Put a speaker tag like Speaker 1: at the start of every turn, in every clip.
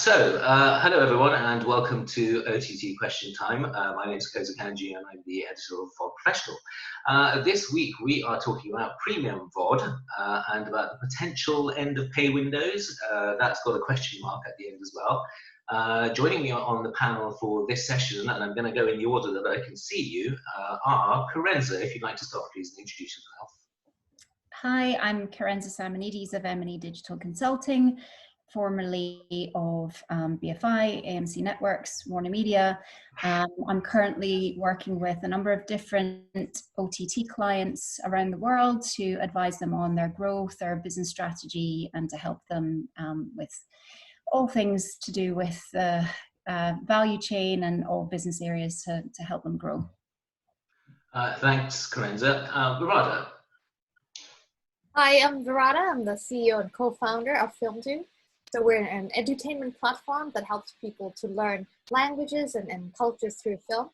Speaker 1: Hello everyone, and welcome to OTT Question Time. My name is Koza Kanji, and I'm the editor of VOD Professional. This week we are talking about premium VOD and about the potential end of pay windows. That's got a question mark at the end as well. Joining me on the panel for this session, and I'm going to go in the order that I can see you, are Karenza. If you'd like to start, please, and introduce yourself.
Speaker 2: Hi, I'm Karenza Samanides of M&E Digital Consulting, formerly of BFI, AMC Networks, Warner Media. I'm currently working with a number of different OTT clients around the world to advise them on their growth, their business strategy, and to help them with all things to do with the value chain and all business areas to help them grow.
Speaker 1: Thanks, Karenza. Virada.
Speaker 3: Hi, I'm Virada. I'm the CEO and co-founder of FilmDo. So we're an edutainment platform that helps people to learn languages and cultures through film.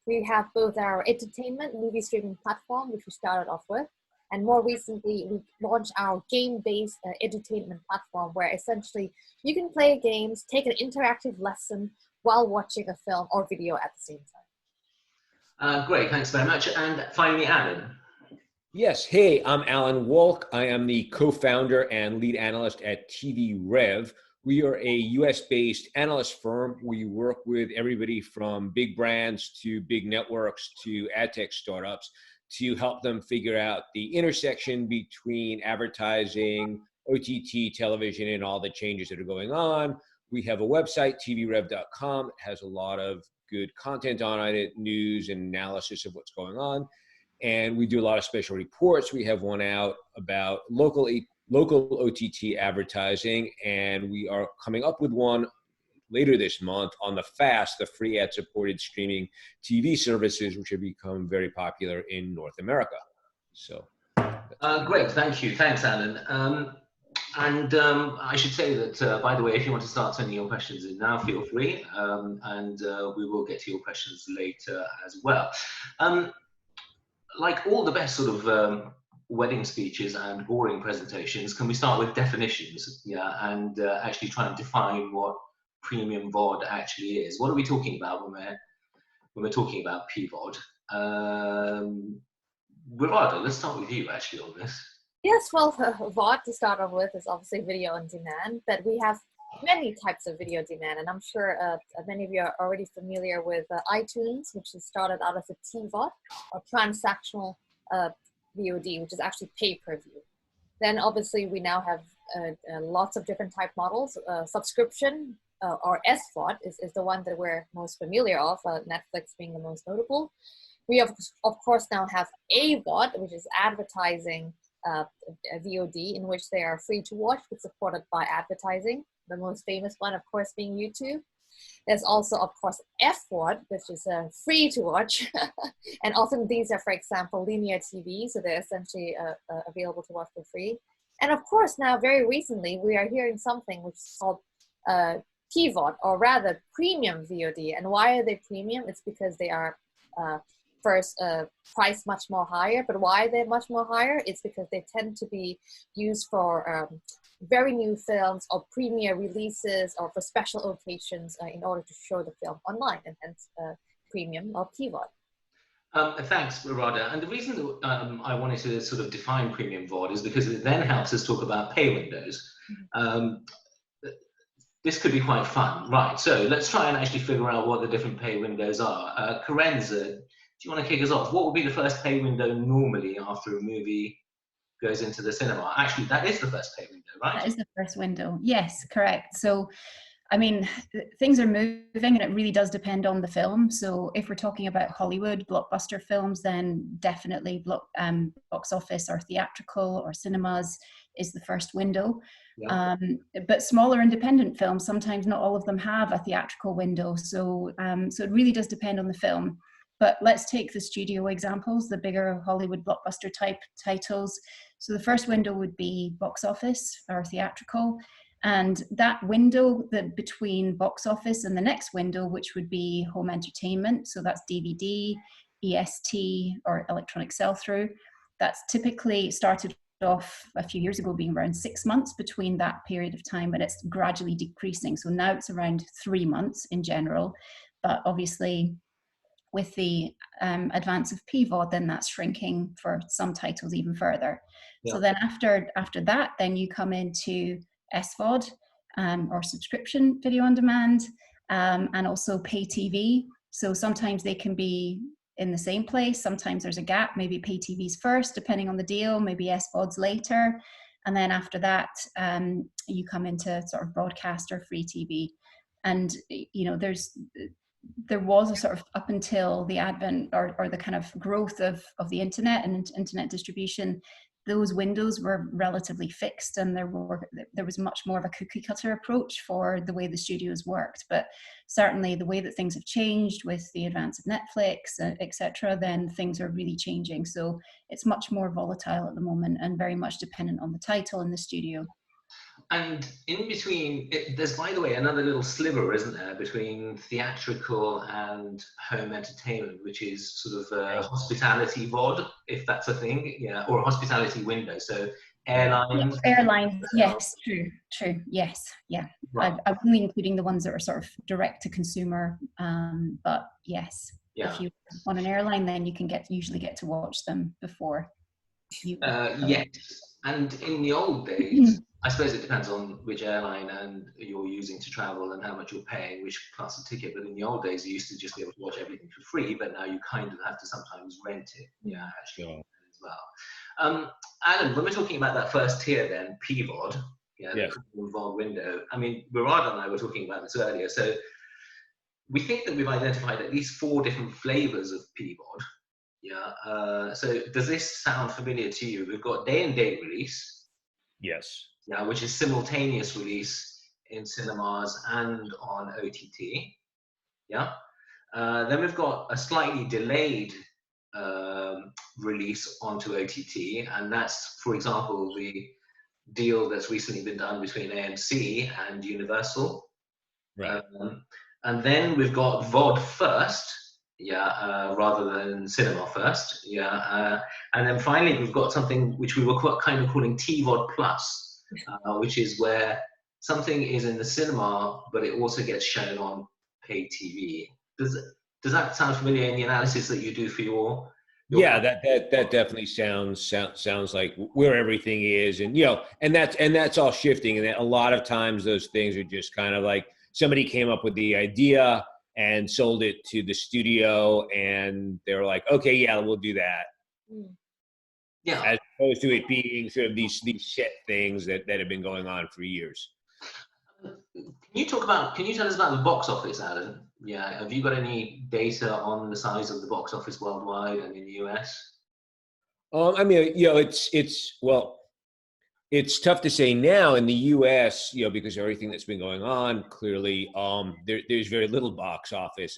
Speaker 3: We have both our edutainment movie streaming platform, which we started off with, and more recently we launched our game-based edutainment platform, where essentially you can play games, take an interactive lesson while watching a film or video at the same time.
Speaker 1: Great, thanks very much. And finally, Alan.
Speaker 4: Yes, hey, I'm Alan Wolk. I am the co-founder and lead analyst at TV Rev. We are a US-based analyst firm. We work with everybody from big brands to big networks to ad tech startups to help them figure out the intersection between advertising, OTT, television, and all the changes that are going on. We have a website, tvrev.com. It has a lot of good content on it, news and analysis of what's going on. And we do a lot of special reports. We have one out about local OTT advertising, and we are coming up with one later this month on the FAST, the free ad-supported streaming TV services, which have become very popular in North America. So,
Speaker 1: great, thank you. Thanks, Alan. I should say that, by the way, if you want to start sending your questions in now, feel free, and we will get to your questions later as well. Like all the best sort of wedding speeches and boring presentations, can we start with definitions? Yeah, and actually try and define what premium VOD actually is. What are we talking about when we're talking about PVOD? Virada, let's start with you actually on this.
Speaker 3: Yes, well, VOD to start off with is obviously video on demand, but we have many types of video demand, and I'm sure many of you are already familiar with iTunes, which has started out as a TVOD, or transactional VOD, which is actually pay-per-view. Then obviously we now have lots of different type models. Subscription or SVOD is the one that we're most familiar of, Netflix being the most notable. We of course now have AVOD, which is advertising a VOD, in which they are free to watch but supported by advertising. The most famous one, of course, being YouTube. There's also, of course, FVOD, which is free to watch. And often these are, for example, linear TV, so they're essentially available to watch for free. And of course, now, very recently, we are hearing something which is called PVOD, or rather premium VOD. And why are they premium? It's because they are first priced much more higher. But why they're much more higher? It's because they tend to be used for very new films or premiere releases or for special occasions in order to show the film online, and hence premium or PVOD.
Speaker 1: Thanks, Virada. And the reason that I wanted to sort of define premium VOD is because it then helps us talk about pay windows. This could be quite fun. Right, so let's try and actually figure out what the different pay windows are. Karenza, do you want to kick us off? What would be the first pay window normally after a movie goes into the cinema? Actually, that is the first pay window, right?
Speaker 2: That is the first window. Yes, correct. So, I mean, things are moving, and it really does depend on the film. So if we're talking about Hollywood blockbuster films, then definitely box office or theatrical or cinemas is the first window. Yeah. But smaller independent films, sometimes not all of them have a theatrical window. So, so it really does depend on the film. But let's take the studio examples, the bigger Hollywood blockbuster type titles. So the first window would be box office or theatrical. And that window between box office and the next window, which would be home entertainment, so that's DVD, EST, or electronic sell-through, that's typically started off a few years ago being around 6 months between that period of time, and it's gradually decreasing. So now it's around 3 months in general, but obviously with the advance of PVOD, then that's shrinking for some titles even further. Yeah. So then after that, then you come into SVOD, or subscription video on demand, and also pay TV. So sometimes they can be in the same place. Sometimes there's a gap. Maybe pay TV's first, depending on the deal. Maybe SVOD's later. And then after that, you come into sort of broadcast or free TV. And, you know, there was a sort of, up until the advent or the kind of growth of the internet and internet distribution, those windows were relatively fixed, and there was much more of a cookie cutter approach for the way the studios worked. But certainly the way that things have changed with the advance of Netflix, etc., then things are really changing. So it's much more volatile at the moment and very much dependent on the title and the studio.
Speaker 1: And in between, there's, by the way, another little sliver, isn't there, between theatrical and home entertainment, which is sort of a hospitality VOD, if that's a thing, yeah, or a hospitality window. So airlines.
Speaker 2: Yeah, airlines, yes, true, yes, yeah. Right. I'm only including the ones that are sort of direct to consumer, but yes, yeah. If you on an airline, then you can usually get to watch them before you.
Speaker 1: Yes, and in the old days. I suppose it depends on which airline and you're using to travel and how much you're paying, which plus a ticket. But in the old days, you used to just be able to watch everything for free, but now you kind of have to sometimes rent it. Yeah, actually, as well. Alan, when we're talking about that first tier, then PVOD, the VOD window. I mean, Murad and I were talking about this earlier. So we think that we've identified at least 4 different flavors of PVOD. Yeah. So does this sound familiar to you? We've got day and date release.
Speaker 4: Yes.
Speaker 1: Yeah, which is simultaneous release in cinemas and on OTT. Yeah. Then we've got a slightly delayed release onto OTT, and that's, for example, the deal that's recently been done between AMC and Universal.
Speaker 4: Right.
Speaker 1: And then we've got VOD first, rather than cinema first. Yeah. And then finally, we've got something which we were kind of calling TVOD Plus. Which is where something is in the cinema, but it also gets shown on pay TV. Does that sound familiar in the analysis that you do for your
Speaker 4: yeah, that definitely sounds like where everything is, and and that's all shifting, and a lot of times those things are just kind of like somebody came up with the idea and sold it to the studio, and they're like, okay, yeah, we'll do that.
Speaker 1: Yeah.
Speaker 4: As opposed to it being sort of these set things that have been going on for years.
Speaker 1: Can you tell us about the box office, Alan? Yeah. Have you got any data on the size of the box office worldwide and in the US?
Speaker 4: I mean, it's tough to say now in the US, because of everything that's been going on, clearly, there's very little box office.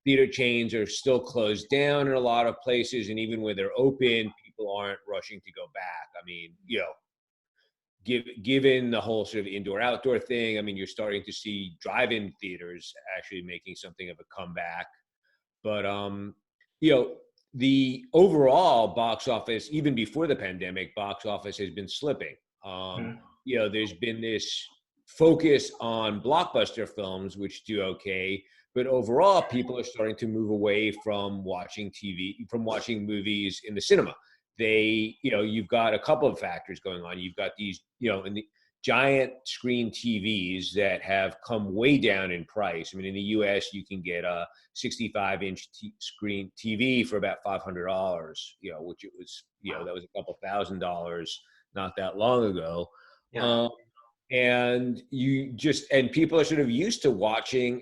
Speaker 4: Theater chains are still closed down in a lot of places, and even when they're open, people aren't rushing to go back. I mean, given the whole sort of indoor-outdoor thing, I mean, you're starting to see drive-in theaters actually making something of a comeback. But, the overall box office, even before the pandemic, box office has been slipping. There's been this focus on blockbuster films, which do okay. But overall, people are starting to move away from watching movies in the cinema. You've got a couple of factors going on. You've got these, in the giant screen TVs that have come way down in price. I mean, in the US, you can get a 65-inch screen TV for about $500, which it was, that was a couple $1,000s not that long ago.
Speaker 1: Yeah.
Speaker 4: And people are sort of used to watching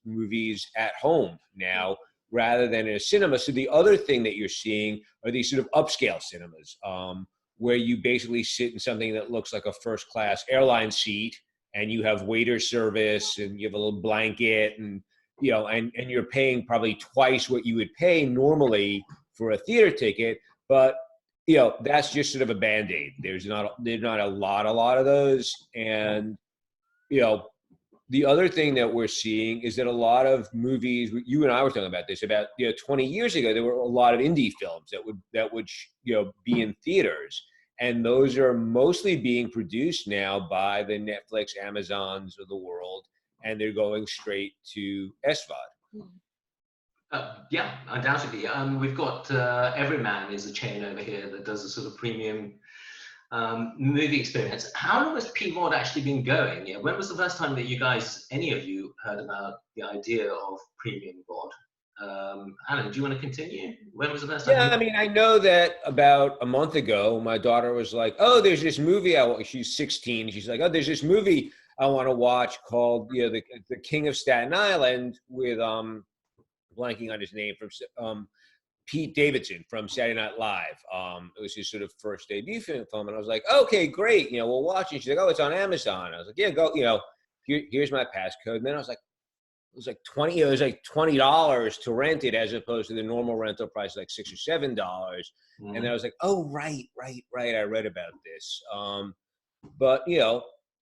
Speaker 4: movies at home now rather than in a cinema. So the other thing that you're seeing are these sort of upscale cinemas, where you basically sit in something that looks like a first-class airline seat, and you have waiter service, and you have a little blanket, and and you're paying probably twice what you would pay normally for a theater ticket, but that's just sort of a Band-Aid. There's not a lot of those. And, the other thing that we're seeing is that a lot of movies, you and I were talking about this, about 20 years ago, there were a lot of indie films that would be in theaters, and those are mostly being produced now by the Netflix, Amazons of the world, and they're going straight to SVOD.
Speaker 1: Yeah, undoubtedly. We've got Everyman is a chain over here that does a sort of premium movie experience. How long has PVOD actually been going? Yeah, when was the first time that you guys, any of you, heard about the idea of premium VOD? Alan, do you want to continue? When was the first time?
Speaker 4: Yeah, I mean, I know that about a month ago, my daughter was like, "Oh, there's this movie." She's 16. She's like, "Oh, there's this movie I want to watch called the King of Staten Island with blanking on his name, from Pete Davidson from Saturday Night Live. It was his sort of first debut film, and I was like, "Okay, great, we'll watch it." She's like, "Oh, it's on Amazon." I was like, "Yeah, go. Here's my passcode." And then I was like, it was like $20 to rent it, as opposed to the normal rental price, like $6 or $7. And then I was like, "Oh, right. I read about this." But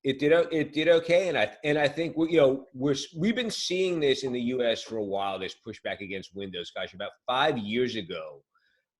Speaker 4: it did okay, and I think we've been seeing this in the U.S. for a while. This pushback against Windows. Gosh, about 5 years ago,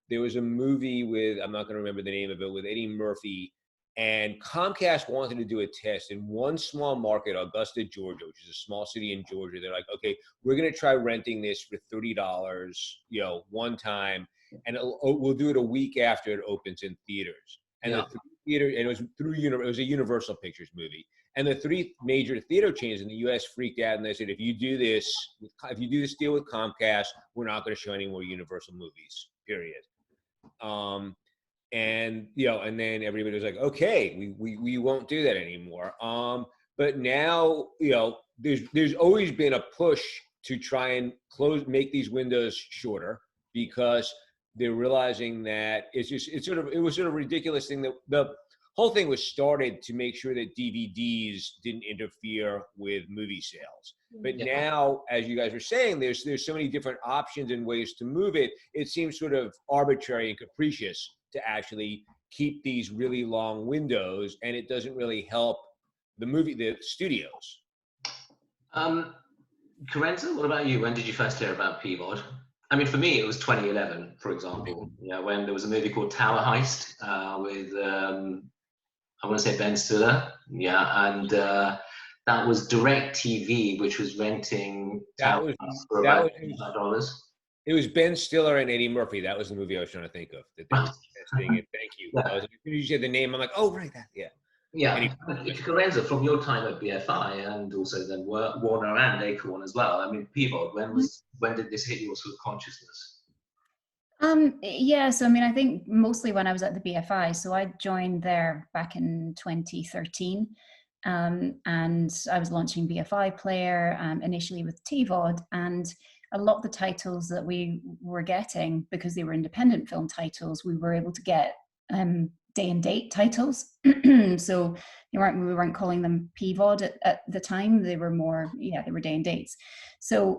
Speaker 4: there was a movie with, I'm not going to remember the name of it, with Eddie Murphy, and Comcast wanted to do a test in one small market, Augusta, Georgia, which is a small city in Georgia. They're like, "Okay, we're going to try renting this for $30, one time, and we'll do it a week after it opens in theaters." And the theater, and it was a Universal Pictures movie, and the 3 major theater chains in the U.S. freaked out, and they said, if you do this deal with Comcast, we're not going to show any more Universal movies, period. And then everybody was like, "Okay, we won't do that anymore." But now, there's always been a push to try and make these windows shorter, because they're realizing that it was sort of ridiculous thing that the whole thing was started to make sure that DVDs didn't interfere with movie sales. But now, as you guys were saying, there's so many different options and ways to move it. It seems sort of arbitrary and capricious to actually keep these really long windows, and it doesn't really help the studios.
Speaker 1: Karenza, what about you? When did you first hear about PVOD? I mean, for me, it was 2011, for example. When there was a movie called Tower Heist with I want to say Ben Stiller. And that was DirecTV, which was renting Tower Heist for about $5.
Speaker 4: It was Ben Stiller and Eddie Murphy. That was the movie I was trying to think of. That they were testing it. Thank you. I was, as soon as you said the name, I'm like, "Oh, right, that, yeah."
Speaker 1: Yeah, Karenza, from your time at BFI and also then Warner and Acorn as well. I mean, PVOD. When did this hit your sort of consciousness?
Speaker 2: Yeah, so I mean, I think mostly when I was at the BFI. So I joined there back in 2013, and I was launching BFI Player initially with TVOD, and a lot of the titles that we were getting, because they were independent film titles, we were able to get day and date titles. So we weren't calling them PVOD at the time. They were more, they were day and dates. So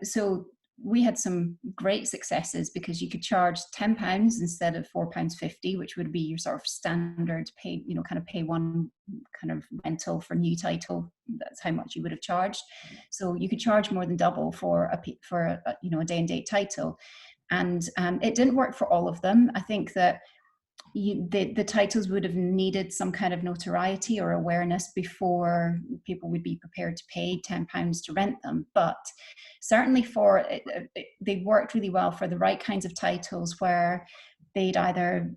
Speaker 2: so we had some great successes, because you could charge £10 instead of £4.50, which would be your sort of standard pay, kind of pay one kind of rental for new title. That's how much you would have charged. So you could charge more than double for a day and date title, and it didn't work for all of them. I think that the titles would have needed some kind of notoriety or awareness before people would be prepared to pay £10 to rent them. But certainly they worked really well for the right kinds of titles, where they'd either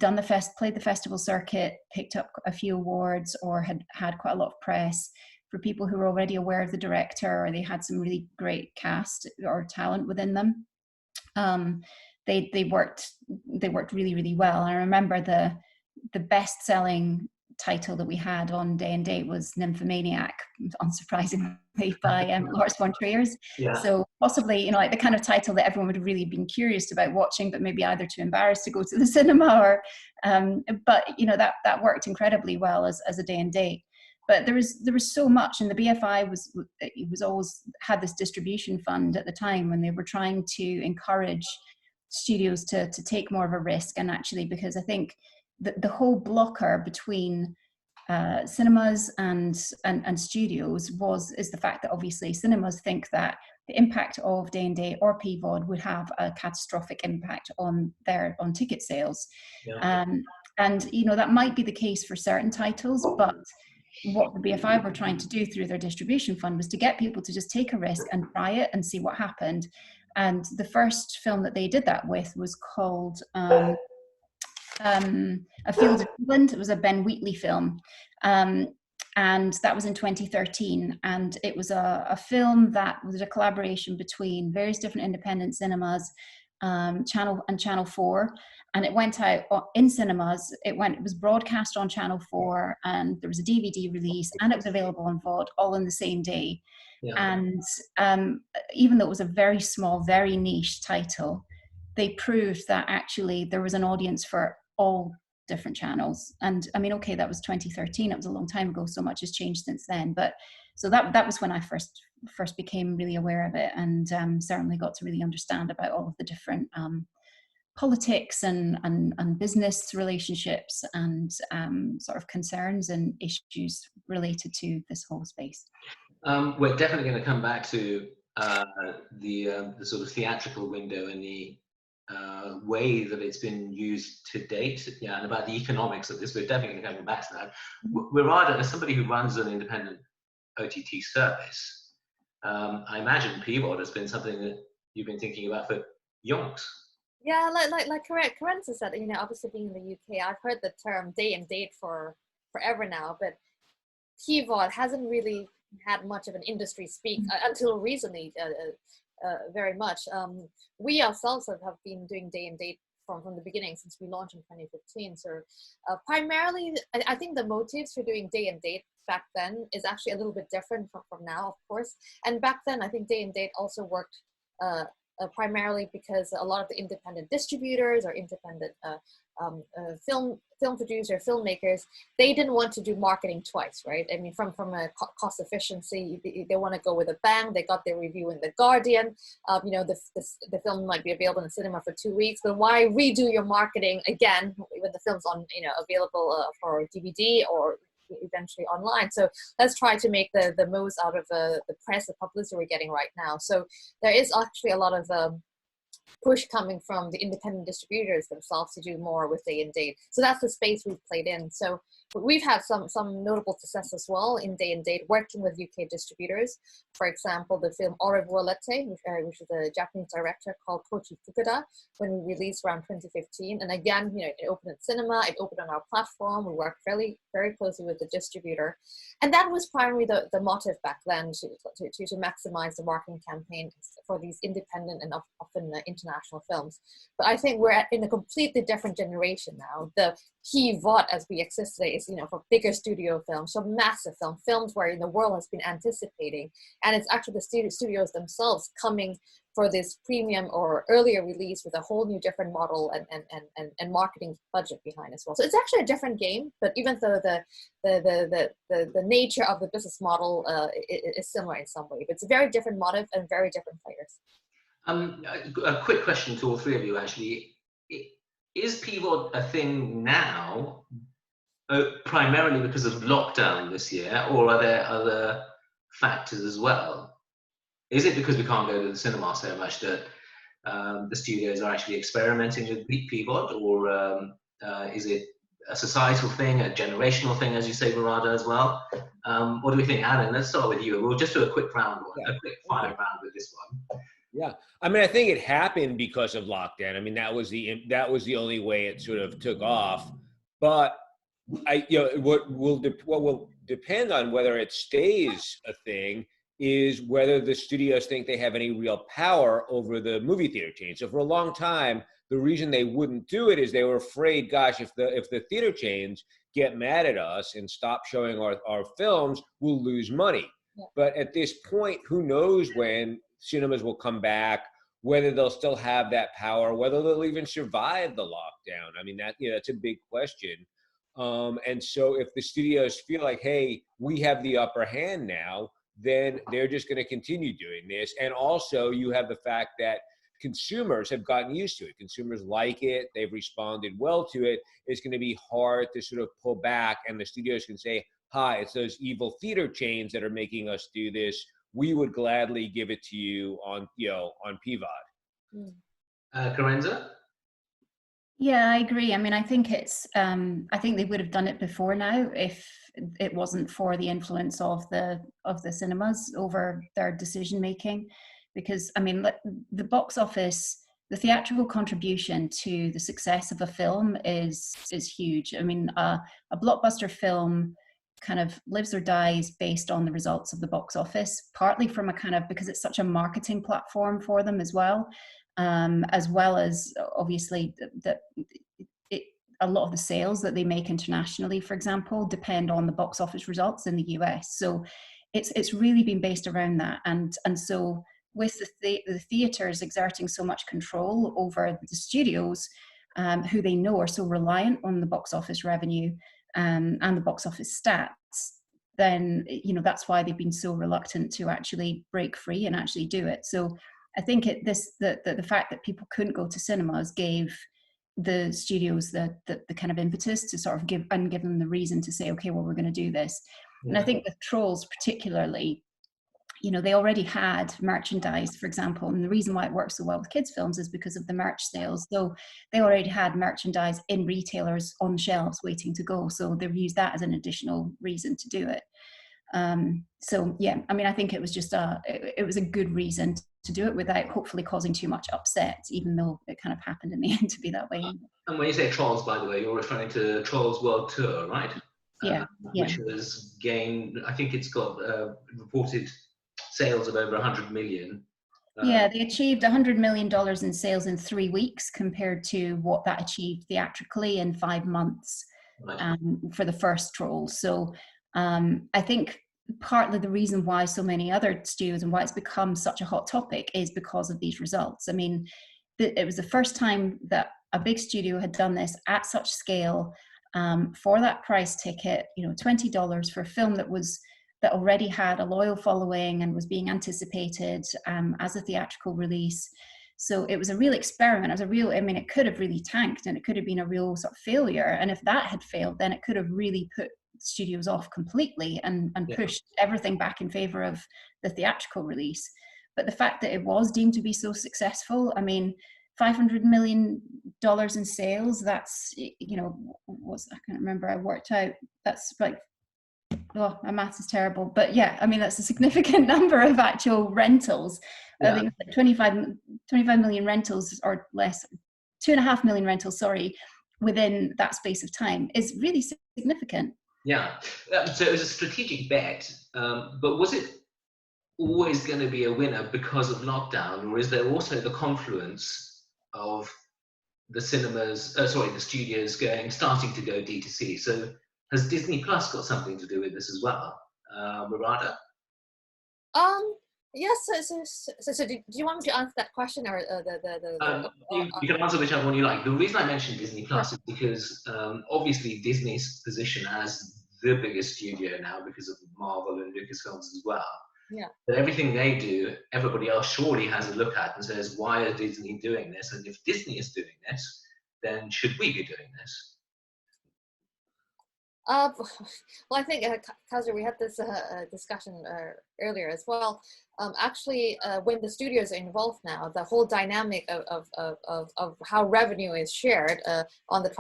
Speaker 2: played the festival circuit, picked up a few awards, or had quite a lot of press, for people who were already aware of the director, or they had some really great cast or talent within them. They worked really, really well. I remember the best-selling title that we had on day and date was Nymphomaniac, unsurprisingly, by Lars von Trier.
Speaker 1: Yeah.
Speaker 2: So possibly, like the kind of title that everyone would have really been curious about watching, but maybe either too embarrassed to go to the cinema, or but that worked incredibly well as a day and date. But there was so much, and the BFI was always had this distribution fund at the time when they were trying to encourage studios to take more of a risk. And actually, because I think the whole blocker between cinemas and studios is the fact that obviously cinemas think that the impact of day and date or PVOD would have a catastrophic impact on ticket sales.
Speaker 1: Yeah.
Speaker 2: And you know, that might be the case for certain titles, but what the BFI were trying to do through their distribution fund was to get people to just take a risk and try it and see what happened. And the first film that they did that with was called A Field in England. It was a Ben Wheatley film. And that was in 2013. And it was a film that was a collaboration between various different independent cinemas, Channel 4. And it went out in cinemas. It was broadcast on Channel 4, and there was a DVD release, and it was available on VOD all in the same day. Yeah. And even though it was a very small, very niche title, they proved that actually there was an audience for all different channels. And I mean, okay, that was 2013. It was a long time ago. So much has changed since then. But so that was when I first became really aware of it, and certainly got to really understand about all of the different politics and business relationships and sort of concerns and issues related to this whole space.
Speaker 1: We're definitely going to come back to the sort of theatrical window and the way that it's been used to date, yeah, and about the economics of this. We're definitely going to come back to that. Wirada, as somebody who runs an independent OTT service, I imagine PVOD has been something that you've been thinking about for yonks.
Speaker 3: Yeah, like Karenza said, you know, obviously being in the UK, I've heard the term day and date for forever now, but PVOD hasn't really had much of an industry speak until recently, very much. We ourselves have been doing day and date from the beginning since we launched in 2015. So primarily, I think the motives for doing day and date back then is actually a little bit different from now, of course. And back then, I think day and date also worked primarily because a lot of the independent distributors or independent film producer, filmmakers, they didn't want to do marketing twice, right? I mean, from a cost efficiency, they want to go with a bang. They got their review in The Guardian. You know, the film might be available in the cinema for 2 weeks, but why redo your marketing again when the film's on, you know, available for DVD or eventually online? So let's try to make the most out of the press, the publicity we're getting right now. So there is actually a lot of push coming from the independent distributors themselves to do more with day and date. So that's the space we've played in. So we've had some notable success as well in day and date, working with UK distributors. For example, the film Au revoir l'été, which is a Japanese director called Koichi Fukuda, when we released around 2015. And again, you know, it opened in cinema, it opened on our platform. We worked very closely with the distributor. And that was primarily the motive back then, to maximize the marketing campaign for these independent and often international films. But I think we're in a completely different generation now. The PVOD as we exist today is, you know, for bigger studio films, so massive films where the world has been anticipating, and it's actually the studios themselves coming for this premium or earlier release with a whole new different model and marketing budget behind as well. So it's actually a different game, but even though the nature of the business model is similar in some way, but it's a very different motive and very different players.
Speaker 1: A quick question to all three of you, actually. Is PVOD a thing now, primarily because of lockdown this year, or are there other factors as well? Is it because we can't go to the cinema so much that the studios are actually experimenting with PVOD, or is it a societal thing, a generational thing, as you say, Wirada, as well? What do we think, Alan? Let's start with you. We'll just do a quick round, a quick fire round with this one.
Speaker 4: Yeah, I mean, I think it happened because of lockdown. I mean, that was the only way it sort of took off. But what will depend on whether it stays a thing is whether the studios think they have any real power over the movie theater chain. So for a long time, the reason they wouldn't do it is they were afraid, gosh, if the theater chains get mad at us and stop showing our films, we'll lose money. Yeah. But at this point, who knows when cinemas will come back, whether they'll still have that power, whether they'll even survive the lockdown. I mean, that's a big question. And so if the studios feel like, hey, we have the upper hand now, then they're just going to continue doing this. And also you have the fact that consumers have gotten used to it. Consumers like it. They've responded well to it. It's going to be hard to sort of pull back, and the studios can say, hi, it's those evil theater chains that are making us do this. We would gladly give it to you on, on PVOD.
Speaker 1: Carenza?
Speaker 2: Yeah, I agree. I mean, I think I think they would have done it before now if it wasn't for the influence of the cinemas over their decision making. Because I mean, the box office, the theatrical contribution to the success of a film is huge. I mean, a blockbuster film kind of lives or dies based on the results of the box office, partly from a kind of, because it's such a marketing platform for them as well as obviously that a lot of the sales that they make internationally, for example, depend on the box office results in the US. So it's really been based around that, and so with the theaters exerting so much control over the studios, who they know are so reliant on the box office revenue and the box office stats, then that's why they've been so reluctant to actually break free and actually do it. So I think the fact that people couldn't go to cinemas gave the studios the kind of impetus to sort of give them the reason to say, okay, well, we're going to do this. Yeah. And I think with Trolls particularly, they already had merchandise, for example, and the reason why it works so well with kids' films is because of the merch sales. So they already had merchandise in retailers on shelves waiting to go. So they've used that as an additional reason to do it. So yeah, I mean, I think it was just it was a good reason to do it without hopefully causing too much upset, even though it kind of happened in the end to be that way.
Speaker 1: And when you say Trolls, by the way, you're referring to Trolls World Tour, right?
Speaker 2: Yeah.
Speaker 1: Which has gained, I think it's got reported sales of over 100 million.
Speaker 2: Yeah, they achieved $100 million in sales in 3 weeks compared to what that achieved theatrically in 5 months for the first Trolls. So I think partly the reason why so many other studios and why it's become such a hot topic is because of these results. I mean, it was the first time that a big studio had done this at such scale for that price ticket, $20 for a film that already had a loyal following and was being anticipated as a theatrical release. So it was a real experiment. It could have really tanked and it could have been a real sort of failure. And if that had failed, then it could have really put studios off completely and pushed everything back in favor of the theatrical release. But the fact that it was deemed to be so successful, I mean, $500 million in sales, that's, I can't remember, I worked out, that's like, oh, my maths is terrible, but yeah, I mean, that's a significant number of actual rentals. I think 25 million rentals or less, 2.5 million rentals, within that space of time is really significant.
Speaker 1: Yeah, so it was a strategic bet, but was it always going to be a winner because of lockdown, or is there also the confluence of the the studios starting to go D2C? So has Disney Plus got something to do with this as well, Murata?
Speaker 3: Yes. So do you want me to answer that question, or
Speaker 1: you can answer whichever one you like. The reason I mentioned Disney Plus is because obviously Disney's position as the biggest studio now because of Marvel and Lucasfilms as well.
Speaker 3: Yeah.
Speaker 1: But everything they do, everybody else surely has a look at and says, why are Disney doing this? And if Disney is doing this, then should we be doing this?
Speaker 3: Well, I think, Kaiser, we had this discussion earlier as well. Actually, when the studios are involved now, the whole dynamic of how revenue is shared on the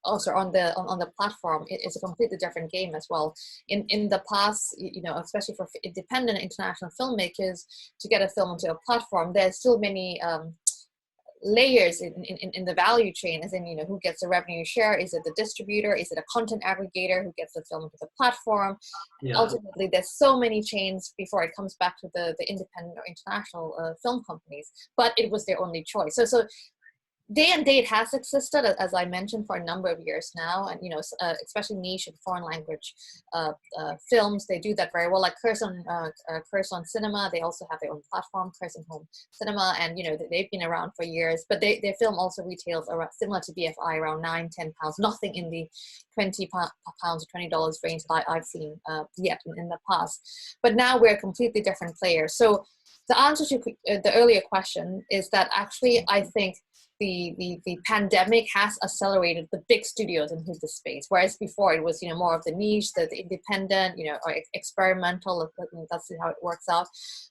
Speaker 3: on the platform, it's a completely different game as well. In the past, especially for independent international filmmakers, to get a film onto a platform, there's still many layers in the value chain, as in, who gets the revenue share? Is it the distributor? Is it a content aggregator who gets the film to the platform? Yeah. Ultimately, there's so many chains before it comes back to the independent or international film companies, but it was their only choice. So day and date has existed, as I mentioned, for a number of years now, and especially niche and foreign language films, they do that very well. Like Curzon Cinema, they also have their own platform, Curzon Home Cinema, and they've been around for years. But their film also retails around, similar to BFI, around £9-10, nothing in the £20 or $20 range that I've seen yet in the past. But now we're a completely different player. So The answer to the earlier question is that actually I think the pandemic has accelerated the big studios into the space, whereas before it was more of the niche, the independent, or experimental. That's how it works out,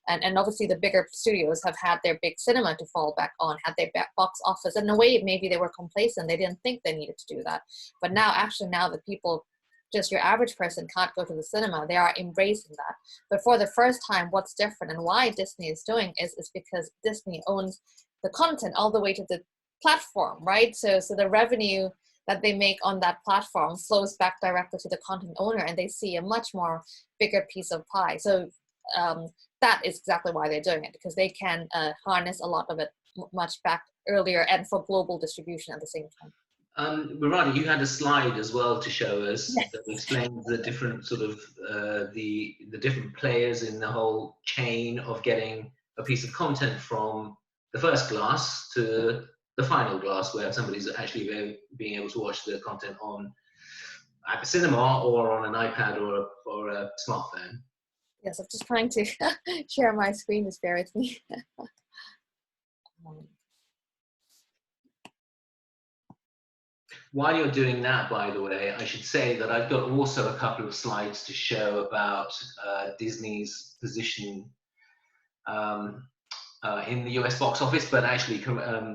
Speaker 3: and obviously the bigger studios have had their big cinema to fall back on, had their box office. In a way, maybe they were complacent; they didn't think they needed to do that. But now that people, just your average person, can't go to the cinema, they are embracing that. But for the first time, what's different and why Disney is doing is because Disney owns the content all the way to the platform, right? So the revenue that they make on that platform flows back directly to the content owner, and they see a much more bigger piece of pie. So that is exactly why they're doing it, because they can harness a lot of it much back earlier and for global distribution at the same time.
Speaker 1: Murad, you had a slide as well to show us that explains the different sort of the different players in the whole chain of getting a piece of content from the first glass to the final glass, where somebody's actually being able to watch the content at the cinema or on an iPad or a smartphone.
Speaker 3: Yes, I'm just trying to share my screen. Just bear with me.
Speaker 1: While you're doing that, by the way, I should say that I've got also a couple of slides to show about Disney's position in the US box office, but actually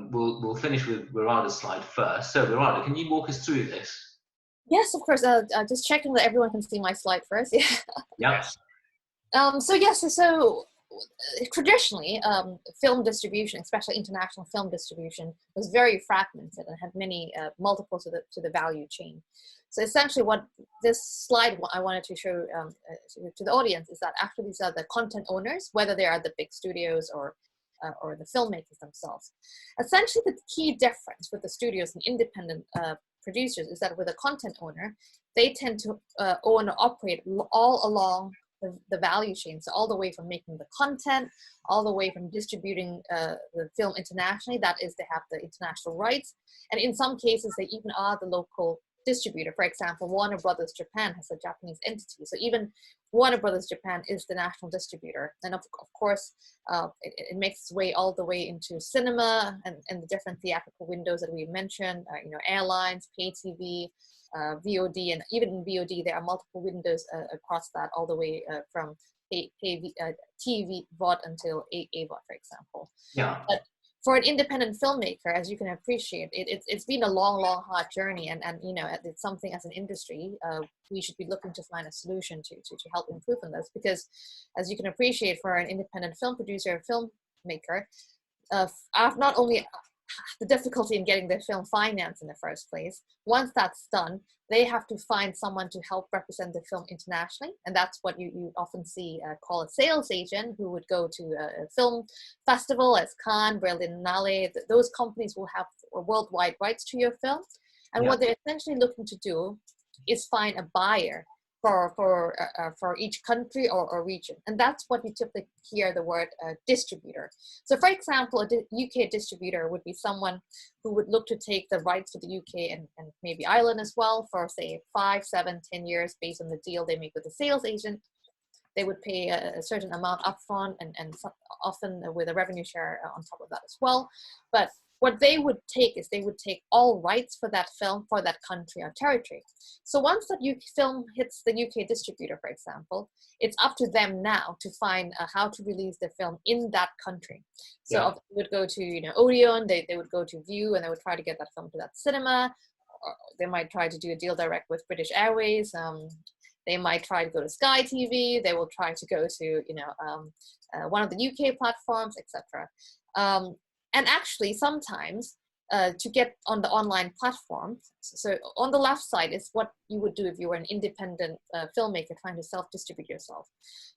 Speaker 1: we'll finish with Virada's slide first. So Virada, can you walk us through this?
Speaker 3: Yes, of course. Just checking that everyone can see my slide first. Yeah.
Speaker 1: Yep.
Speaker 3: So traditionally, film distribution, especially international film distribution, was very fragmented and had many multiples to the value chain. So essentially what this slide I wanted to show to the audience is that actually these are the content owners, whether they are the big studios or the filmmakers themselves. Essentially the key difference with the studios and independent producers is that with a content owner, they tend to own or operate all along the value chain. So all the way from making the content, all the way from distributing the film internationally, that is, they have the international rights. And in some cases, they even are the local distributor. For example, Warner Brothers Japan has a Japanese entity. So even Warner Brothers Japan is the national distributor. And of course, it makes its way all the way into cinema and the different theatrical windows that we mentioned, airlines, pay TV, VOD, and even in VOD, there are multiple windows across that, all the way from TV, VOD until AVOD, for example.
Speaker 1: Yeah.
Speaker 3: But for an independent filmmaker, as you can appreciate, it's been a long, hard journey, and it's something as an industry we should be looking to find a solution to help improve on this, because as you can appreciate, for an independent film producer, filmmaker, not only the difficulty in getting their film financed in the first place. Once that's done, they have to find someone to help represent the film internationally. And that's what you often see call a sales agent, who would go to a film festival as Cannes, Berlinale. Those companies will have worldwide rights to your film. And what they're essentially looking to do is find a buyer for each country or region. And that's what you typically hear the word distributor. So for example, a UK distributor would be someone who would look to take the rights to the UK and maybe Ireland as well for, say, 5, 7, 10 years based on the deal they make with the sales agent. They would pay a certain amount upfront and often with a revenue share on top of that as well. But what they would take is they would take all rights for that film for that country or territory. So once that film hits the UK distributor, for example, it's up to them now to find how to release the film in that country. So they would go to Odeon, they would go to View, and they would try to get that film to that cinema. Or they might try to do a deal direct with British Airways. They might try to go to Sky TV. They will try to go to one of the UK platforms, etc. And actually, sometimes to get on the online platform, so on the left side is what you would do if you were an independent filmmaker trying to self-distribute yourself.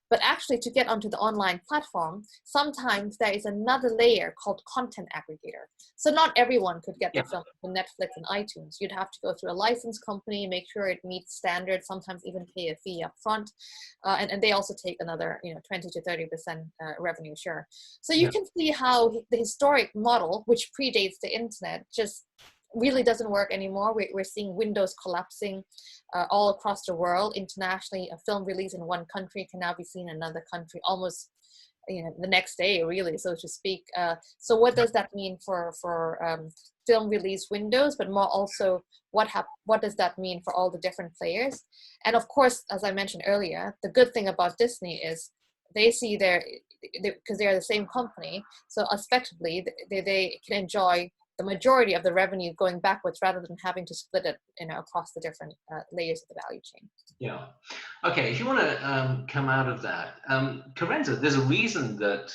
Speaker 3: But actually, to get onto the online platform, sometimes there is another layer called content aggregator. So not everyone could get the film from Netflix and iTunes. You'd have to go through a license company, make sure it meets standards, sometimes even pay a fee up front. And they also take another 20 to 30% revenue share. So you can see how the historic model, which predates the internet, just really doesn't work anymore. We're seeing windows collapsing all across the world. Internationally, a film release in one country can now be seen in another country almost the next day, really, so to speak. So what does that mean for film release windows, but more also what does that mean for all the different players? And of course, as I mentioned earlier, the good thing about Disney is they see because they're the same company, so effectively they can enjoy the majority of the revenue going backwards rather than having to split it across the different layers of the value chain.
Speaker 1: Yeah. Okay, if you want to come out of that, Karenza, there's a reason that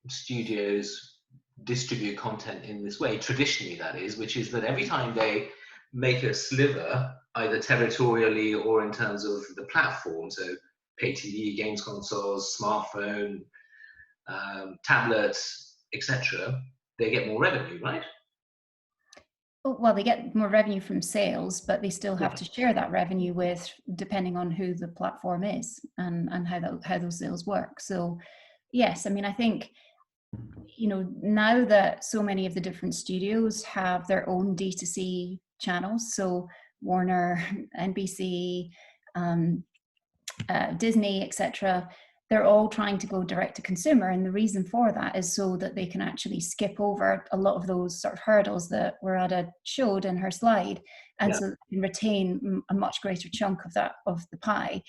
Speaker 1: studios distribute content in this way, traditionally that is, which is that every time they make a sliver, either territorially or in terms of the platform, so pay TV, games consoles, smartphone, tablets, etc., they get more revenue, right?
Speaker 2: Well, they get more revenue from sales, but they still have to share that revenue with, depending on who the platform is and how those sales work. So yes, I mean, I think, now that so many of the different studios have their own D2C channels, so Warner, NBC, Disney, etc., they're all trying to go direct to consumer. And the reason for that is so that they can actually skip over a lot of those sort of hurdles that Radha showed in her slide. And so they can retain a much greater chunk of the pie.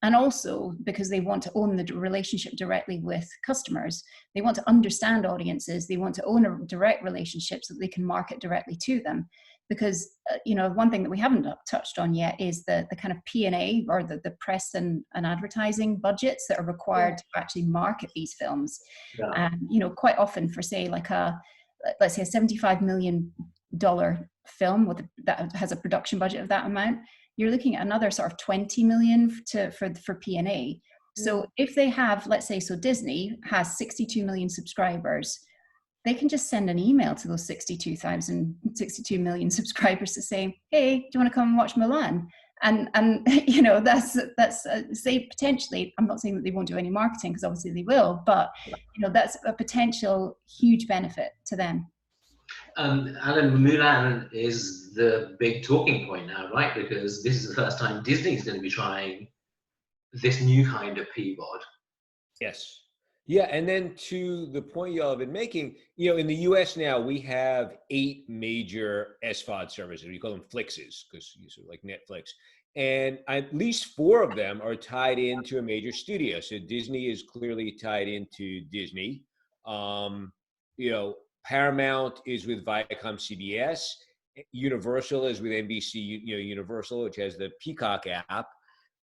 Speaker 2: And also because they want to own the relationship directly with customers. They want to understand audiences. They want to own a direct relationship so that they can market directly to them. Because, one thing that we haven't touched on yet is the kind of P&A or the press and advertising budgets that are required to actually market these films. And, quite often for, say, like let's say a $75 million film that has a production budget of that amount, you're looking at another sort of 20 million for P&A. So if they have, let's say, so Disney has 62 million subscribers, they can just send an email to those 62 million subscribers to say, hey, do you want to come and watch Mulan? And that's say potentially, I'm not saying that they won't do any marketing, because obviously they will, but that's a potential huge benefit to them.
Speaker 1: Alan, Mulan is the big talking point now, right? Because this is the first time Disney's going to be trying this new kind of PVOD.
Speaker 4: Yes. Yeah, and then to the point y'all have been making, in the US now, we have 8 major SVOD services. We call them Flixes, because sort of like Netflix. And at least 4 of them are tied into a major studio. So Disney is clearly tied into Disney. Paramount is with Viacom CBS. Universal is with NBC, Universal, which has the Peacock app.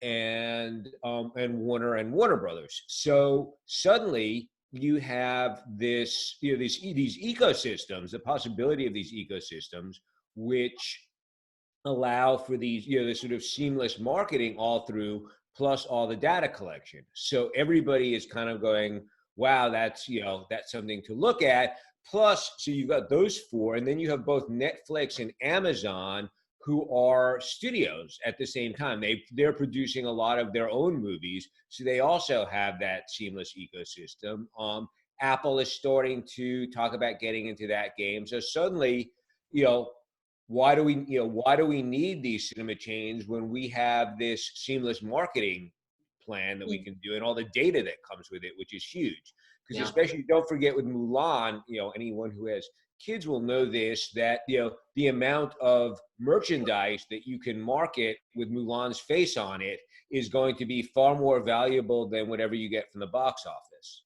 Speaker 4: And Warner Brothers. So suddenly you have these ecosystems, the possibility of these ecosystems, which allow for these, this sort of seamless marketing all through, plus all the data collection. So everybody is kind of going, wow, that's something to look at. Plus, so you've got those 4, and then you have both Netflix and Amazon, who are studios at the same time. They're producing a lot of their own movies, so they also have that seamless ecosystem. Apple is starting to talk about getting into that game. So suddenly, why do we need these cinema chains when we have this seamless marketing plan that we can do, and all the data that comes with it, which is huge. Because especially, don't forget with Mulan, anyone who has kids will know this, that the amount of merchandise that you can market with Mulan's face on it is going to be far more valuable than whatever you get from the box office.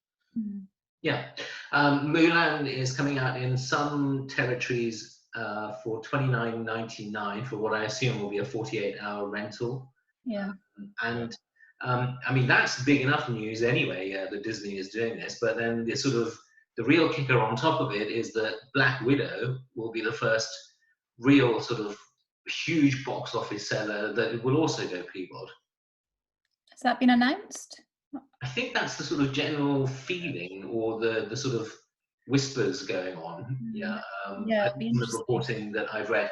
Speaker 1: Yeah, Mulan is coming out in some territories for $29.99 for what I assume will be a 48-hour rental.
Speaker 2: Yeah,
Speaker 1: and I mean, that's big enough news anyway, that Disney is doing this. But then the real kicker on top of it is that Black Widow will be the first real sort of huge box office seller that will also go PVOD.
Speaker 2: Has that been announced?
Speaker 1: I think that's the sort of general feeling, or the sort of whispers going on. The reporting that I've read.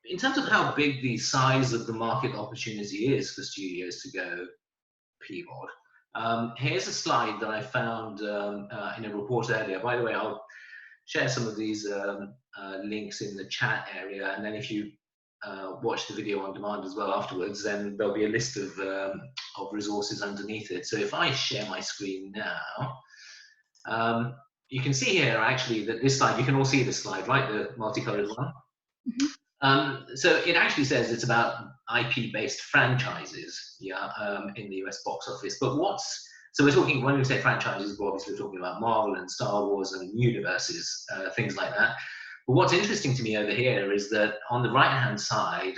Speaker 1: In terms of how big the size of the market opportunity is for studios to go PVOD, here's a slide that I found in a report earlier. By the way, I'll share some of these links in the chat area, and then if you watch the video on demand as well afterwards, then there'll be a list of of resources underneath it. So if I share my screen now, you can see here actually that this slide, you can all see this slide, right? The multicolored one. So it actually says it's about IP-based franchises, yeah, in the US box office. But so we're talking, when we say franchises, we're obviously talking about Marvel and Star Wars and universes, things like that. But what's interesting to me over here is that on the right-hand side,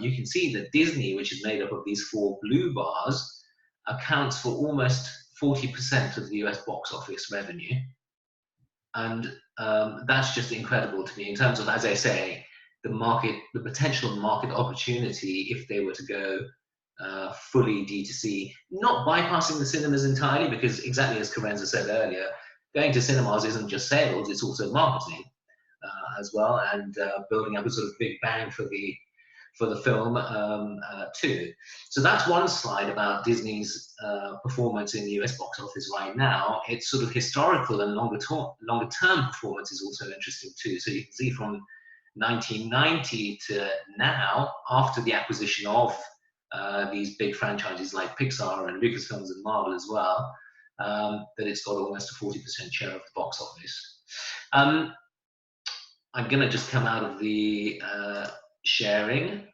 Speaker 1: you can see that Disney, which is made up of these 4 blue bars, accounts for almost 40% of the US box office revenue. And that's just incredible to me in terms of, as I say, the potential market opportunity if they were to go fully D2C, not bypassing the cinemas entirely, because exactly as Karenza said earlier, going to cinemas isn't just sales, it's also marketing as well, and building up a sort of big bang for the film too. So that's one slide about Disney's performance in the US box office right now. Its sort of historical and longer term performance is also interesting too. So you can see from 1990 to now, after the acquisition of these big franchises like Pixar and Lucasfilms and Marvel as well, that it's got almost a 40% share of the box office. I'm going to just come out of the sharing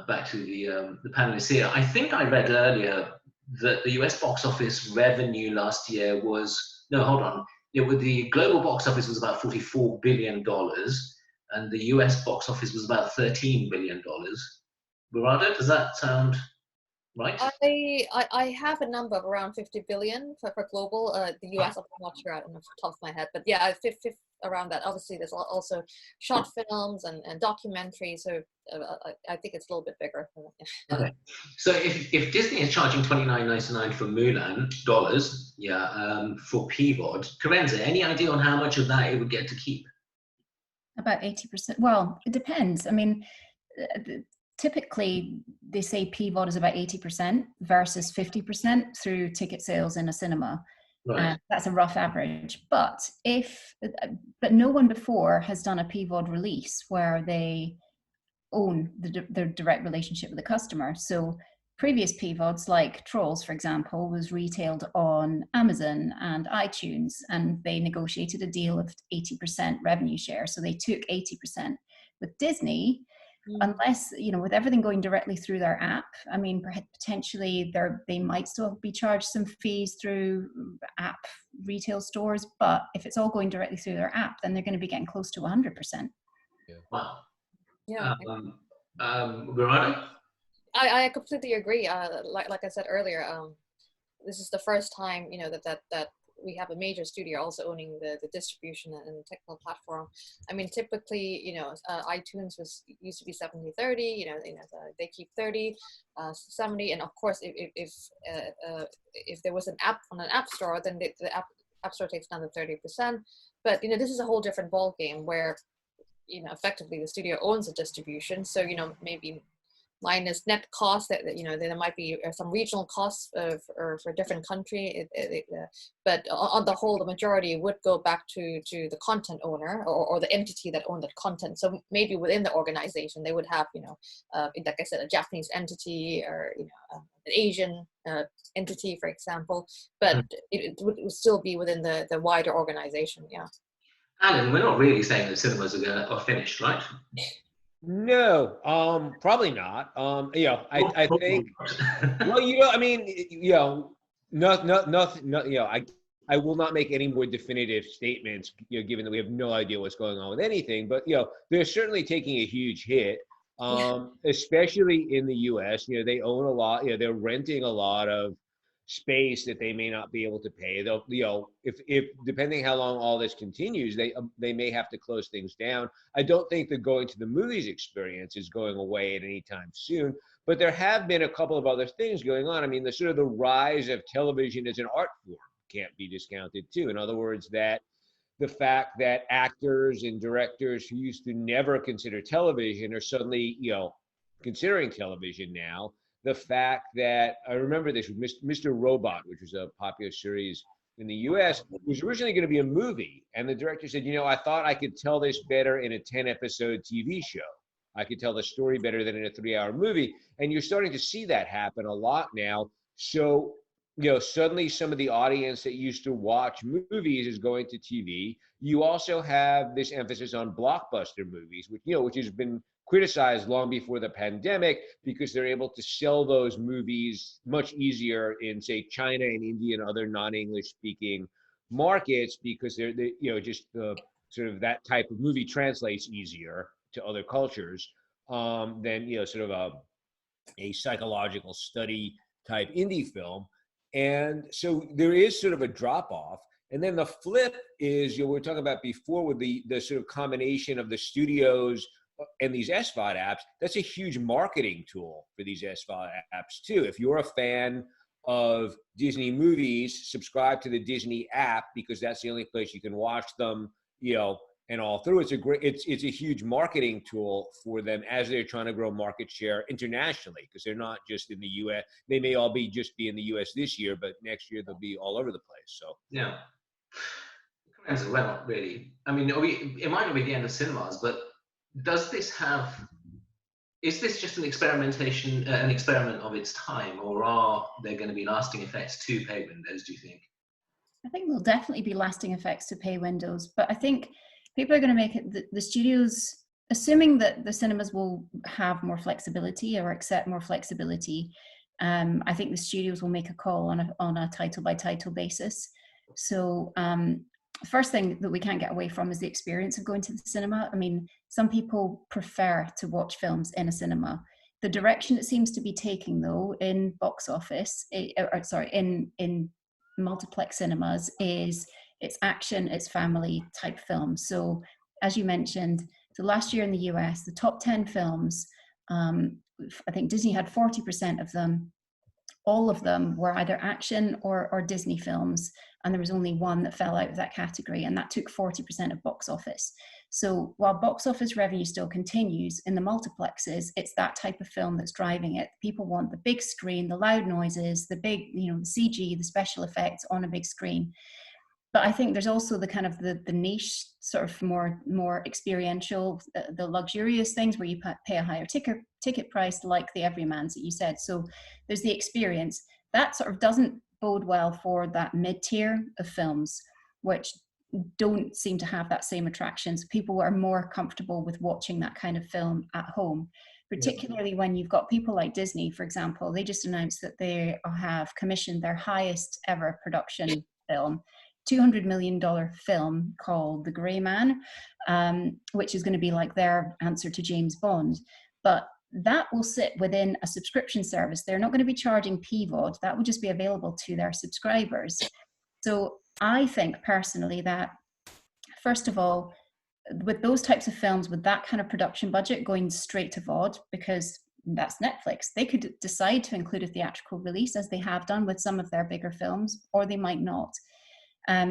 Speaker 1: back to the panelists here. I think I read earlier that the US box office revenue last year was, no, hold on. The global box office was about $44 billion, and the US box office was about $13 billion. Murado, does that sound right?
Speaker 3: I have a number of around 50 billion for global. The US, I'm not sure on the top of my head, but yeah, 50 around that. Obviously, there's also short films and documentaries, so I think it's a little bit bigger.
Speaker 1: Okay, so if Disney is charging $29.99 for Mulan dollars, yeah, for PVOD, Karenza, any idea on how much of that it would get to keep?
Speaker 2: About 80%. Well, it depends. I mean, typically they say PVOD is about 80% versus 50% through ticket sales in a cinema.
Speaker 1: Right.
Speaker 2: That's a rough average. But no one before has done a PVOD release where they own the direct relationship with the customer. So previous PVODs like Trolls, for example, was retailed on Amazon and iTunes, and they negotiated a deal of 80% revenue share. So they took 80%. With Disney, unless, with everything going directly through their app, I mean, potentially they might still be charged some fees through app retail stores, but if it's all going directly through their app, then they're going to be getting close to 100%.
Speaker 1: Yeah. Wow.
Speaker 3: Yeah.
Speaker 1: Murado?
Speaker 3: I completely agree. Like I said earlier, this is the first time that we have a major studio also owning the distribution and technical platform. I mean, typically, iTunes used to be 70-30. They keep 30, 70, and of course, if there was an app on an app store, then the app store takes down the 30%. But this is a whole different ball game where effectively the studio owns the distribution. So maybe minus net cost that there might be some regional costs for a different country, but on the whole the majority would go back to the content owner or the entity that owned that content. So maybe within the organization they would have like I said, a Japanese entity or an Asian entity, for example, but it would still be within the wider organization. Yeah.
Speaker 1: Alan, we're not really saying that cinemas are finished, right?
Speaker 4: No, probably not. I think, well, I mean, nothing, I will not make any more definitive statements, given that we have no idea what's going on with anything, but, they're certainly taking a huge hit, especially in the US. They own a lot, they're renting a lot of space that they may not be able to pay. They'll, if depending how long all this continues, they may have to close things down. I don't think the going to the movies experience is going away at any time soon, but there have been a couple of other things going on. I mean, the rise of television as an art form can't be discounted too. In other words, that the fact that actors and directors who used to never consider television are suddenly, considering television now. The fact that, I remember this with Mr. Robot, which was a popular series in the US, was originally going to be a movie. And the director said, I thought I could tell this better in a 10-episode TV show. I could tell the story better than in a 3-hour movie. And you're starting to see that happen a lot now. So, suddenly some of the audience that used to watch movies is going to TV. You also have this emphasis on blockbuster movies, which has been criticized long before the pandemic because they're able to sell those movies much easier in, say, China and India and other non-English speaking markets because just the sort of that type of movie translates easier to other cultures than sort of a psychological study type indie film. And so there is sort of a drop off. And then the flip is, we were talking about before with the sort of combination of the studios and these SVOD apps. That's a huge marketing tool for these SVOD apps too. If you're a fan of Disney movies, subscribe to the Disney app because that's the only place you can watch them, and all through. It's a huge marketing tool for them as they're trying to grow market share internationally, because they're not just in the US. They may all be in the US this year, but next year they'll be all over the place. So
Speaker 1: yeah, as well, really. I mean, it might not be the end of cinemas, but is this just an experiment of its time, or are there going to be lasting effects to pay windows, do you think?
Speaker 2: I think there'll definitely be lasting effects to pay windows, but I think people are going to make it, the studios, assuming that the cinemas will have more flexibility or accept more flexibility, I think the studios will make a call on a title by title basis. So first thing that we can't get away from is the experience of going to the cinema. I mean, some people prefer to watch films in a cinema. The direction it seems to be taking, though, in box office, in multiplex cinemas, is it's action, it's family type films. So as you mentioned, so last year in the US, the top 10 films, I think Disney had 40% of them. All of them were either action or Disney films, and there was only one that fell out of that category, and that took 40% of box office. So while box office revenue still continues, in the multiplexes, it's that type of film that's driving it. People want the big screen, the loud noises, the big, the CG, the special effects on a big screen. But I think there's also the kind of the niche, sort of more experiential, the luxurious things where you pay a higher ticket price, like the Everymans that you said. So there's the experience. That sort of doesn't bode well for that mid-tier of films, which don't seem to have that same attraction. So people are more comfortable with watching that kind of film at home, particularly when you've got people like Disney, for example. They just announced that they have commissioned their highest ever production film, $200 million film called The Gray Man, which is going to be like their answer to James Bond. But that will sit within a subscription service. They're not going to be charging PVOD. That will just be available to their subscribers. So I think personally that, first of all, with those types of films, with that kind of production budget, going straight to VOD, because that's Netflix, they could decide to include a theatrical release, as they have done with some of their bigger films, or they might not.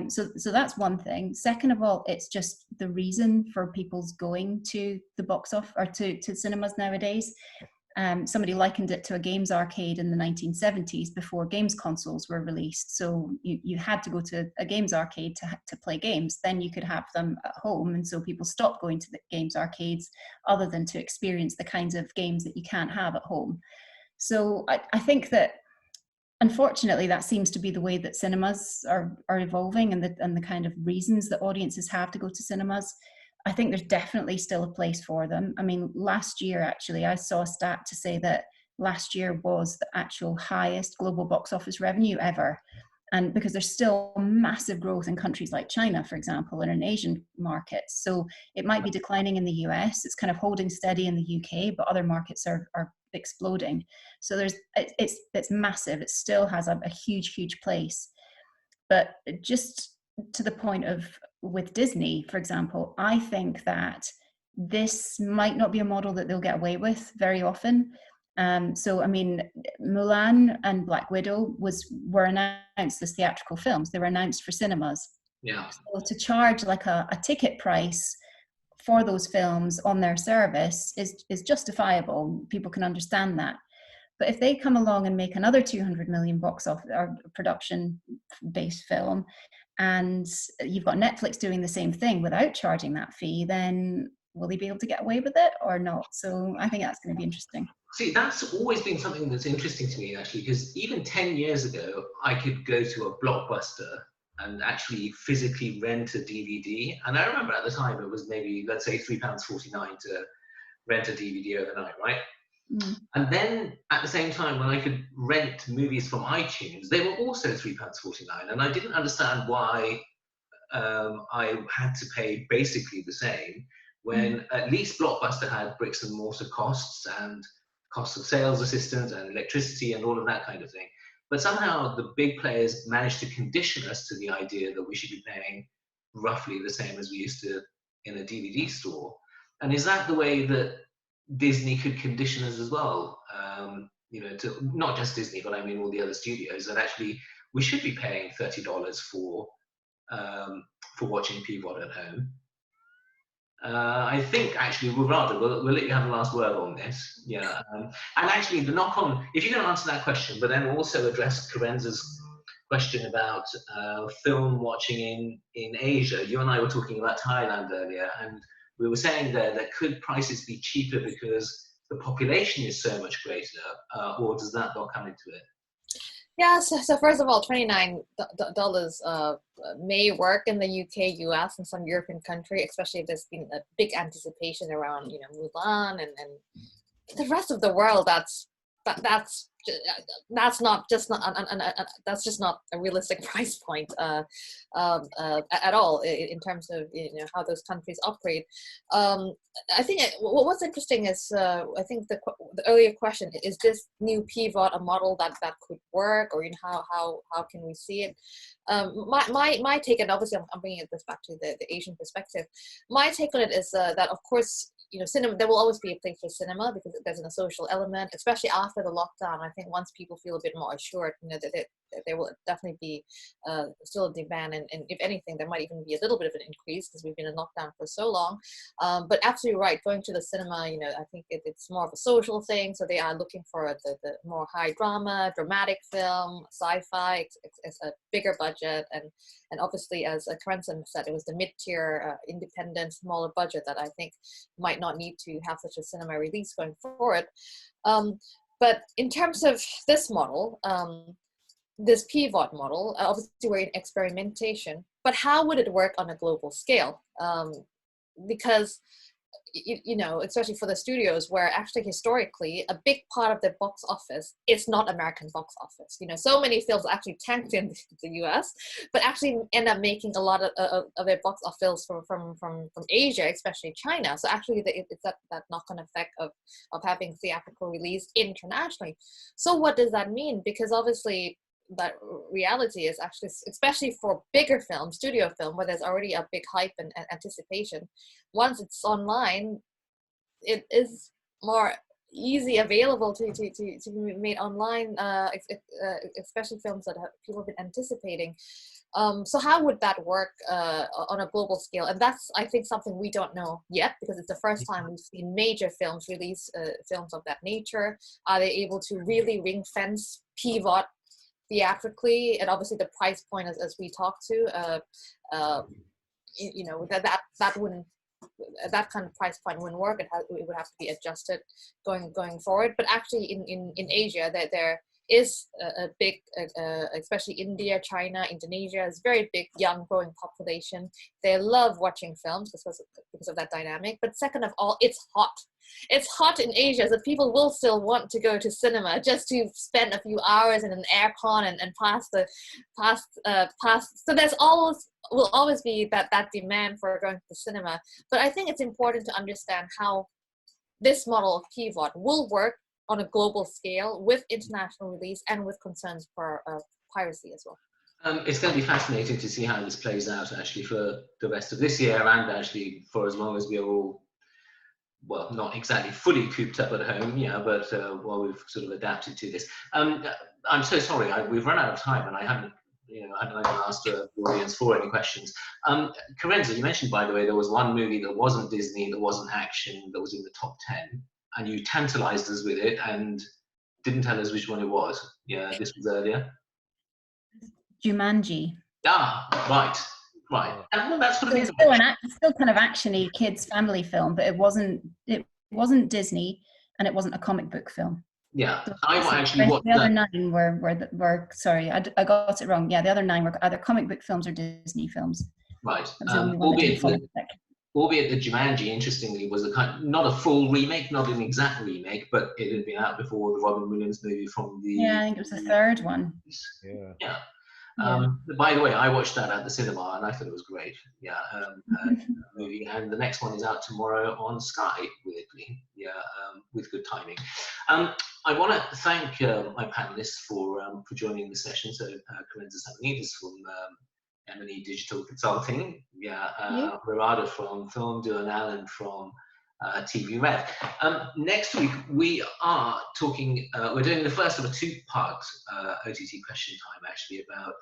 Speaker 2: So that's one thing. Second of all, it's just the reason for people's going to the box office or to cinemas nowadays. Somebody likened it to a games arcade in the 1970s before games consoles were released. So you had to go to a games arcade to play games. Then you could have them at home. And so people stopped going to the games arcades other than to experience the kinds of games that you can't have at home. So I think that, unfortunately, that seems to be the way that cinemas are evolving, and the kind of reasons that audiences have to go to cinemas. I think there's definitely still a place for them. I mean, last year, actually, I saw a stat to say that last year was the actual highest global box office revenue ever. And because there's still massive growth in countries like China, for example, and in Asian markets. So it might be declining in the US, it's kind of holding steady in the UK, but other markets are exploding. So it's massive. It still has a huge place. But just to the point of, with Disney, for example, I think that this might not be a model that they'll get away with very often. So, I mean, Mulan and Black Widow were announced as theatrical films. They were announced for cinemas.
Speaker 1: Yeah.
Speaker 2: So to charge like a ticket price for those films on their service is justifiable. People can understand that. But if they come along and make another 200 million box office or production-based film, and you've got Netflix doing the same thing without charging that fee, then will they be able to get away with it or not? So I think that's going to be interesting.
Speaker 1: See, that's always been something that's interesting to me, actually, because even 10 years ago, I could go to a Blockbuster and actually physically rent a DVD. And I remember at the time it was maybe, let's say, £3.49 to rent a DVD overnight, right?
Speaker 2: Mm.
Speaker 1: And then at the same time, when I could rent movies from iTunes, they were also £3.49. And I didn't understand why I had to pay basically the same when at least Blockbuster had bricks and mortar costs and costs of sales assistants and electricity and all of that kind of thing. But somehow the big players managed to condition us to the idea that we should be paying roughly the same as we used to in a DVD store. And is that the way that Disney could condition us as well? You know, to not just Disney, but I mean all the other studios, that actually we should be paying $30 for watching PVOD at home. I think actually, we'll let you have the last word on this. Yeah, and actually the knock on, if you're going to answer that question, but then also address Karenza's question about film watching in Asia. You and I were talking about Thailand earlier, and we were saying there that could prices be cheaper because the population is so much greater, or does that not come into it?
Speaker 3: Yeah, so first of all, $29 may work in the UK, US, and some European country, especially if there's been a big anticipation around, you know, Mulan and the rest of the world. That's that's just not a realistic price point at all in terms of, you know, how those countries operate. I think what's interesting is I think the earlier question is this new PVOD a model that could work, or, you know, how can we see it? My take, and obviously I'm bringing this back to the Asian perspective. My take on it is that, of course, you know, cinema, there will always be a place for cinema because there's a social element, especially after the lockdown. I think once people feel a bit more assured, you know, that there will definitely be still a demand, and if anything, there might even be a little bit of an increase because we've been in lockdown for so long. But absolutely right, going to the cinema, you know, I think it's more of a social thing, so they are looking for the more high drama, dramatic film, sci-fi. It's a bigger budget, and obviously, as Karenza said, it was the mid-tier, independent, smaller budget that I think might not need to have such a cinema release going forward. But in terms of this model, this PVOD model, obviously we're in experimentation, but how would it work on a global scale? Because, you know, especially for the studios, where actually historically a big part of their box office is not American box office. You know, so many films actually tanked in the US, but actually end up making a lot of their box office from Asia, especially China. So actually it's that knock-on effect of having theatrical release internationally. So what does that mean? Because obviously that reality is actually, especially for bigger film, studio film, where there's already a big hype and anticipation, once it's online, it is more easy available to be made online, especially films that people have been anticipating. So how would that work on a global scale? And that's, I think, something we don't know yet, because it's the first time we've seen major films release films of that nature. Are they able to really ring fence PVOD theatrically? And obviously the price point, as we talked to, you know, that wouldn't, that kind of price point wouldn't work. It would have to be adjusted going forward. But actually in Asia, there is a big, especially India, China, Indonesia, is very big, young, growing population. They love watching films because of that dynamic. But second of all, it's hot. It's hot in Asia, so people will still want to go to cinema just to spend a few hours in an aircon and pass. So there's will always be that demand for going to the cinema. But I think it's important to understand how this model of PVOD will work on a global scale with international release and with concerns for piracy as well.
Speaker 1: It's going to be fascinating to see how this plays out actually for the rest of this year, and actually for as long as we are all, well, not exactly fully cooped up at home, yeah, but while we've sort of adapted to this. I'm so sorry, we've run out of time, and I haven't even asked the audience for any questions. Karenza, you mentioned, by the way, there was one movie that wasn't Disney, that wasn't action, that was in the top 10, and you tantalized us with it and didn't tell us which one it was. Yeah, this was earlier.
Speaker 2: Jumanji.
Speaker 1: Ah, right. And well, that's going to be
Speaker 2: still kind of actiony kids family film, but it wasn't Disney, and it wasn't a comic book film.
Speaker 1: Yeah,
Speaker 2: So
Speaker 1: I actually watched
Speaker 2: the other
Speaker 1: that.
Speaker 2: 9 were sorry, I got it wrong. Yeah, the other 9 were either comic book films or Disney films.
Speaker 1: Right.
Speaker 2: That was the only one that didn't follow the second.
Speaker 1: Albeit the Jumanji, interestingly, was not a full remake, not an exact remake, but it had been out before the Robin Williams movie from the.
Speaker 2: Yeah, I think it was the 3rd one.
Speaker 1: Yeah.
Speaker 2: Yeah.
Speaker 1: By the way, I watched that at the cinema and I thought it was great. Yeah, movie. And the next one is out tomorrow on Sky, weirdly. Yeah, with good timing. I want to thank my panelists for joining the session. So, Corinza Sabanidis from M&E Digital Consulting. Yeah, Rarada from Film, Dylan Allen from TV Rev. Next week we are talking, we're doing the first of a 2-part OTT question time actually about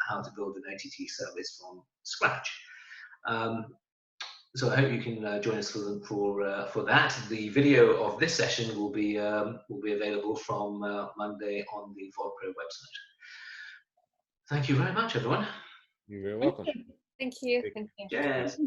Speaker 1: how to build an OTT service from scratch. So I hope you can join us for that. The video of this session will be available from Monday on the VodPro website. Thank you very much, everyone.
Speaker 4: You're very welcome.
Speaker 3: Thank you. Thank you.
Speaker 1: Cheers.